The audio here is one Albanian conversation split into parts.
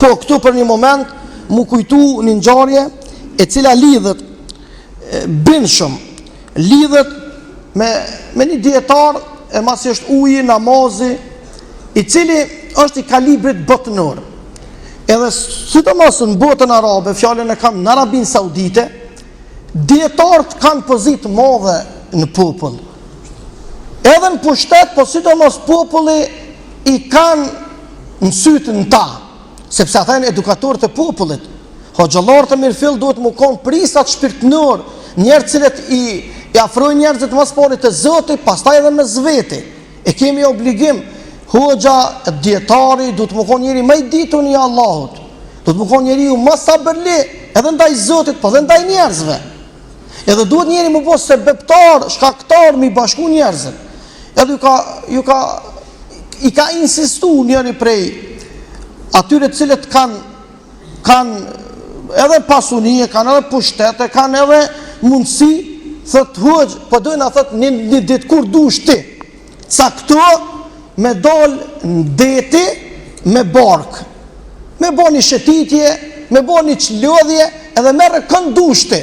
Po këtu për një moment mu kujtu një ngjarje e cila lidhet bindshëm, lidhet me një dietar e masi është uji, namazi, i cili është i kalibrit botënor. Edhe sidomos në botën arabe, fjalën e kam në Arabinë Saudite, dietarët kanë pozitë madhe në popull. Edhe në pushtet, po sidomos populli i kanë në sytë në ta, sepse ata janë edukatorët e popullit. Hoxhallarët e mirëfill duhet më konë prisat shpirtënor, njerëz cilët i afrojnë njerëzit mas pari të Zotit, pastaj edhe me zveti. E kemi obligim, hoxha, dietari, duhet më konë njeri më i ditur i Allahut. Duhet më konë njeri më sabërli, edhe ndaj Zotit, po edhe ndaj njerëzve. Edhe duhet njeri më bos sebeptar, shkaktar, mi bashku njerëzit. Edhe i ka insistu njeri prej atyre cilët kanë edhe pasunie, kanë edhe pushtete, kanë edhe mundësi, thët hoxh, po dojnë a thët një ditë kur dush ti, cakto me dal në deti me bark, me bo një shëtitje, me bo një qlodhje, edhe merre kënd dush ti.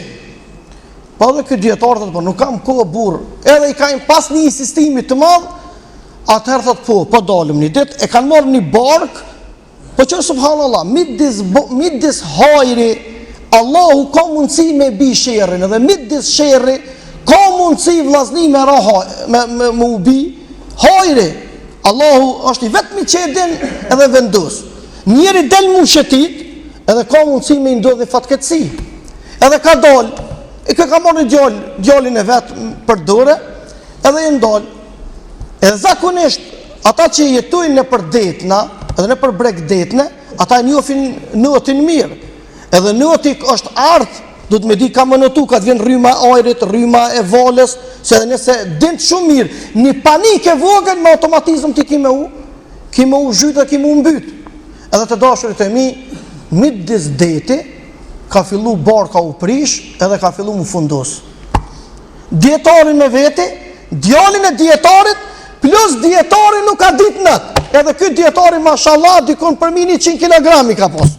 Po edhe këtë djetarë thët, po nuk kam kohë burë, edhe i kajnë pas një insistimi të madhë, atëherë thët po dalim një ditë, e kanë marrë një bark, po që subhanallah, midis hajri, Allahu ka mundësi me bi sherrin, edhe midis sherri, ka mundësi vllazni me ubi hajri. Allahu është i vetmi që e din edhe vendos. Njeri del mu shëtit, edhe ka mundësi me ndodhi fatkeqësi. Edhe ka dal, e ka marrë djalin e vetë për dore, edhe i ndal. Edhe zakonisht, ata që jetojnë në për detna, edhe në për breg detne, ata njohin notin mirë. Edhe noti është ardh, do të me di ka më notu, ka të vjen rryma e ajrit, rryma e valës, se edhe nëse din shumë mirë, një panik e vogël me automatizëm ti ki me u zhytë dhe ki me u mbyt. Edhe të dashurit e mi, midis deti, ka fillu barka u prish, edhe ka fillu mu fundos. Dietarin me veti, djalin e dietarit, plus dietarin nuk ka dit nët. Edhe këtë dietarin, mashallah, dikon për mi 100 kg ka pos.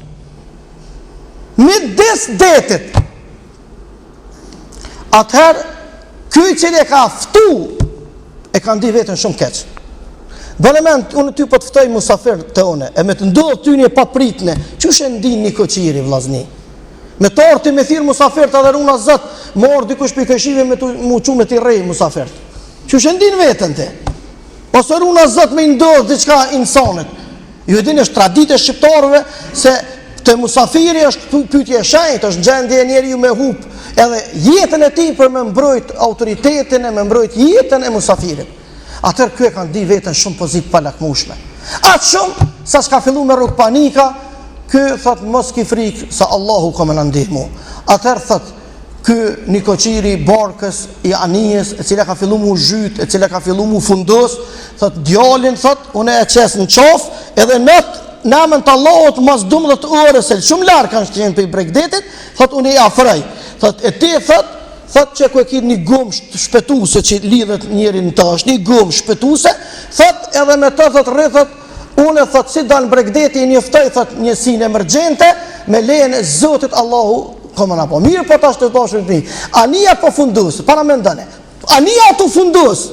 Midis detit. Atëherë, këj që e ka ftu, e ka ndi vetën shumë keq. Bëlement, unë ty po të ftoj musafir të une, e me të ndodhë ty një papritne, që shë ndi një koqiri vlazni? Me të orë ti me thirë musafir të dhe runa zëtë, më orë dikush për i këshive me të mu qume t'i rej musafir. Që shë ndi në vetën ti? Ose runa zëtë me ndodhë diqka insanit. Ju e din është tradite shqiptarëve se të musafiri është pyetje shenjtë, është gjendje e njeriu me hup edhe jetën e tij për me mbrojt autoritetin e me mbrojt jetën e musafirit. Atëherë ky e kanë di veten shumë pozitë pa lakmueshme. Atë shumë sa s'ka fillu me rrug panika, ky thot mos ki frikë se Allahu ka më na ndihmu. Atëherë thot ky një koqiri barkës i anijës, e cila ka fillu mu zhyt, e cila ka fillu mu fundos, thot djalin thot unë e qes në qofë edhe në amën të Allahut mas 12 orë, se shumë larë kanë shqenë për i bregdetit, thot unë i afrej, thot e ti thot që ku e kitë një gumë shpetuse që lidhet njeri në tash, një gumë shpetuse, thot edhe me të thot rrëthot, unë thot si dalë bregdeti i njoftoj thot njësinë emergjente, me lejen e Zotit Allahu, komën apo, mirë po tash të dashur të mi, anija po fundus, para me ndane, anija të fundus,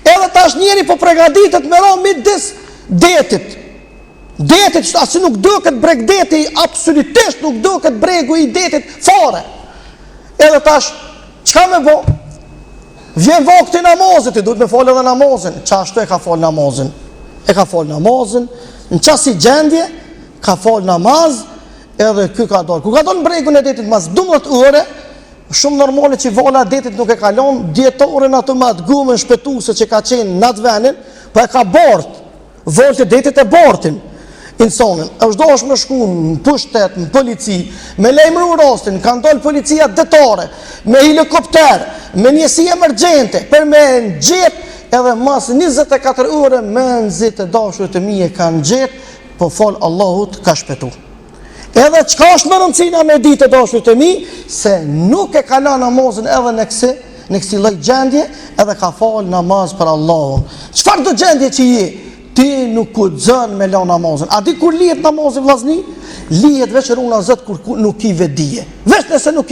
edhe tash njeri po pregaditet me ra midis detit, asë nuk do këtë breg deti, absolutisht nuk do këtë bregu i detit fare. Edhe tash, qka me bo? Vjen vakti namazit, i duhet me falë edhe namazin. Qashtu e ka falë namazin? E ka falë namazin, në qasi gjendje, ka falë namaz, edhe ky ka dorë. Ku ka dorë në bregun e detit mas 12 ore, shumë normale që vala detit nuk e kalon, djetorin atë matë gumën shpetuse që ka qenë në atë venin, po e ka bort, volte detit e bortin. Insanin, është do është me shku në pushtet, në polici, me lejmëru rastin, kanë dollë policia detare, me helikopter, me njësi emergjente, për me në gjithë, edhe mas 24 ore, me nëzit e dashur të mije kanë gjithë, po falë Allahut ka shpetu. Edhe qka është më rëndësina me ditë e dashur të mi, se nuk e kala namazin edhe në kësi lloj gjendje, edhe ka falë namaz për Allahun. Çfarë do gjendje që je? Ti nuk ku zën me la namazin. A di kur lihet namazin vllazni? lihet veç runa Zot kur nuk i vedije. Veç nëse nuk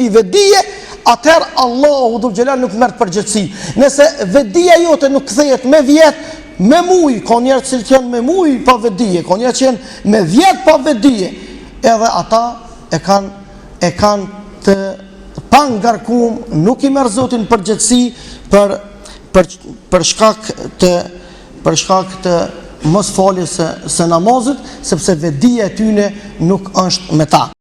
i vedije, atëherë Allahu dhul xhelal nuk merr përgjegjësi. Nëse vedia jote nuk kthehet me vjet, me muj, ka njerëz që janë me muj pa vedije, ka njerëz që janë me vjet pa vedije, edhe ata e kanë të pangarkum, nuk i merr Zotin përgjegjësi për shkak të mos faljes së namazit, sepse vedia e tyre nuk është me ta.